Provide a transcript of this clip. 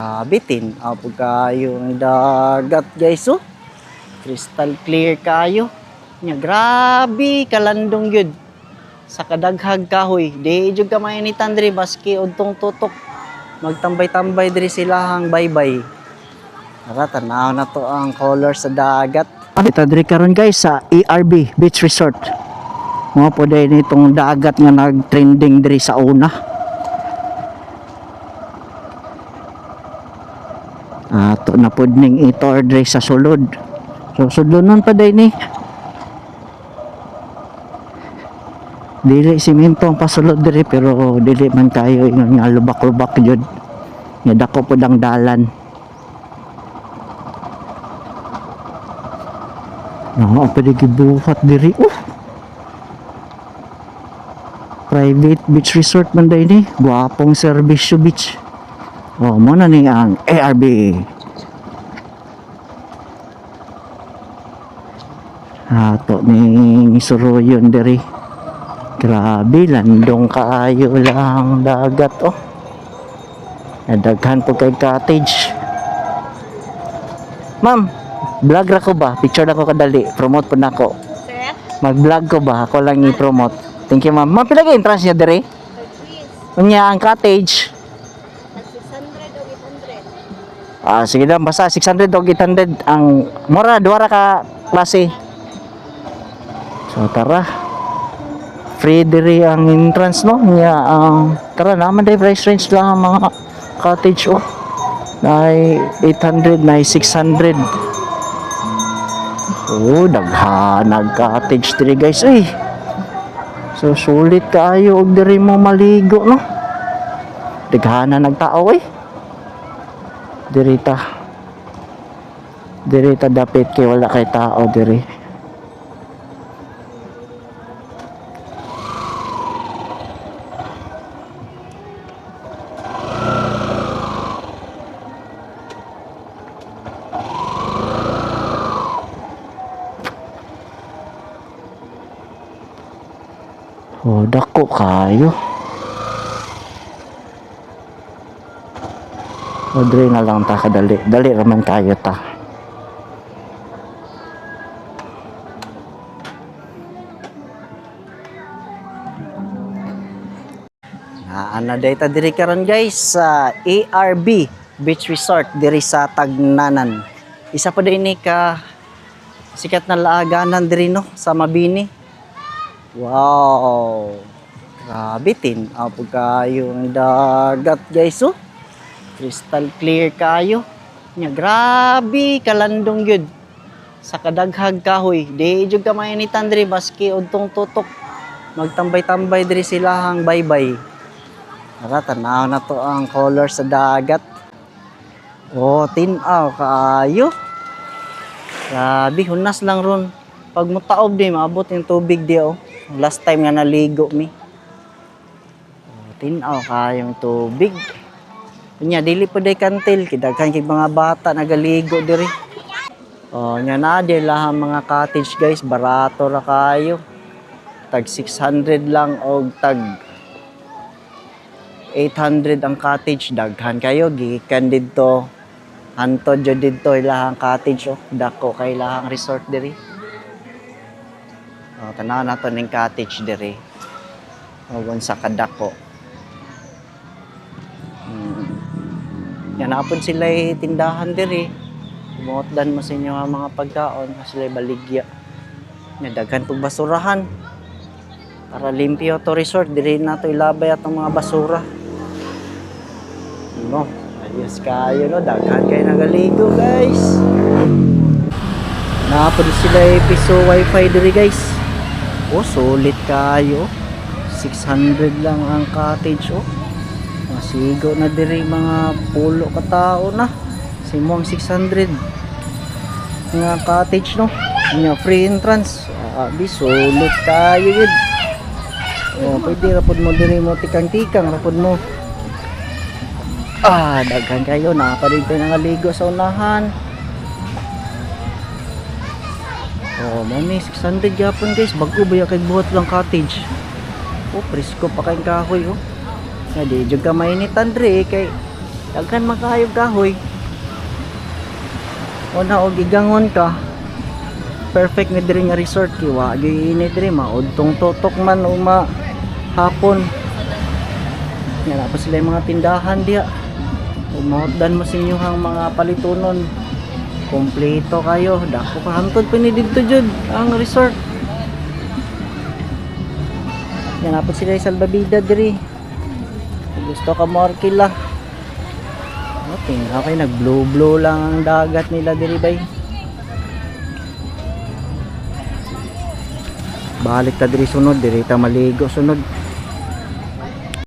Bitin apo kayo ang dagat guys oh. Crystal clear kayo. Nya grabe kalandong gyud. Sa kadaghag kahoy, di jud ka mainitan diri baski udtong tutok. Magtambay-tambay diri silahang baybay. Tara tanaw na to ang color sa dagat. Dito diri karon guys sa ERB Beach Resort. Mo po dai nitong dagat nga nagtrending diri sa una. Ato na pod ning ito diri sa sulod. So sudlonon pa day ni. Dili simento ang pasulod diri pero dili man kayo ingon nga lubak-lubak jud. Nga dako pod ang dalan. Pa di gibuhat diri. Private beach resort man day ni. Guwapong serbisyo beach. Mo na ni ang ARB. Ato ni suruyon diri. Grabe landong kaayo lang dagat oh. Nadaghan po kay cottage. Ma'am, vlog ra ko ba? Picture na ko kadali. Promote po na ko. Sir? Mag-vlog ko ba? Ako lang i-promote. Thank you ma'am. Ma'am, pila ka entrance niya diri? Unya ang cottage. 600 o 800. Sige lang, basta 600 o 800 ang mura, duwara ka klase. So tara. Free diri ang entrance no. Tara naman dai price range lang ang mga cottage oh. Nay 800, nay 600. Daghanag cottage diri guys eh. So sulit kaayo og diri mo maligo no. Daghanan nagtao eh. Dirita dapit kay wala kay tao diri. Dako kayo. Dre na lang ta kadali. Dali raman kayo ta. Ana data diri karon guys sa ARB Beach Resort diri sa Tagnanan. Isa pa din ni ka sikat na laaganan diri no sa Mabini. Wow. Grabe tin apo kayo ang dagat guys oh. Crystal clear kayo. Nya grabe kalandong gyud. Sa kadaghag kahoy, di jud ka mainitan diri baski udtong tutok. Magtambay-tambay diri silahang baybay. Tara tanaw na to ang color sa dagat. Tinaw kayo. Grabe hunas lang ron. Pag mutaob di maabot yung tubig di oh. Last time nga naligo mi. Tinaw kayong tubig. Nya dili pa day kantil kidaghan kay mga bata nagaligo diri. Nya na di lang mga cottage guys, barato ra kayo. Tag 600 lang og tag 800 ang cottage, daghan kayo gikan didto. Hantod jud didto ilahang cottage oh. Dako kay ilahang resort diri. Tanaw nato ning cottage diri. Ogon sa kadako. Yan napod sila tindahan diri. Umuotdan mo sa inyo ang mga pagkaon kasi sila baligya. Daghan pug basurahan. Para limpyo to resort diri nato ilabay atong mga basura. No, ayos kayo no, daghan kayo nagaligo guys. Napod sila piso wifi diri guys. Sulit kayo. 600 lang ang cottage oh. Masigo na diri mga pulo ka tao na. Simong 600 nga cottage no. Nya free entrance. Sulit kayo yun. Pwede rapod mo diri mo tikang-tikang rapod mo. Daghan kayo na pa rin kayo nangaligo sa unahan. Mami 600 gyapon guys, bago ba kay buhat lang cottage. Presko pa kay kahoy oh. Di jud ka mainitan dre kay Daghan makayog kahoy. Una og gigangon ka. Perfect ni diri nga resort kay wa gyud ini diri maudtong totok man o hapon. Nga na pa sila yung mga tindahan diya. Umahotdan mo sa inyong mga palitunon. Kompleto kayo. Dako ka hantod pa ni dito jud ang resort. Yan na pa sila yung salbabida diri. Kung gusto ka mo arkila. Okay, nag blow lang ang dagat nila diri bay. Balik ta diri sunod, diri ta maligo sunod.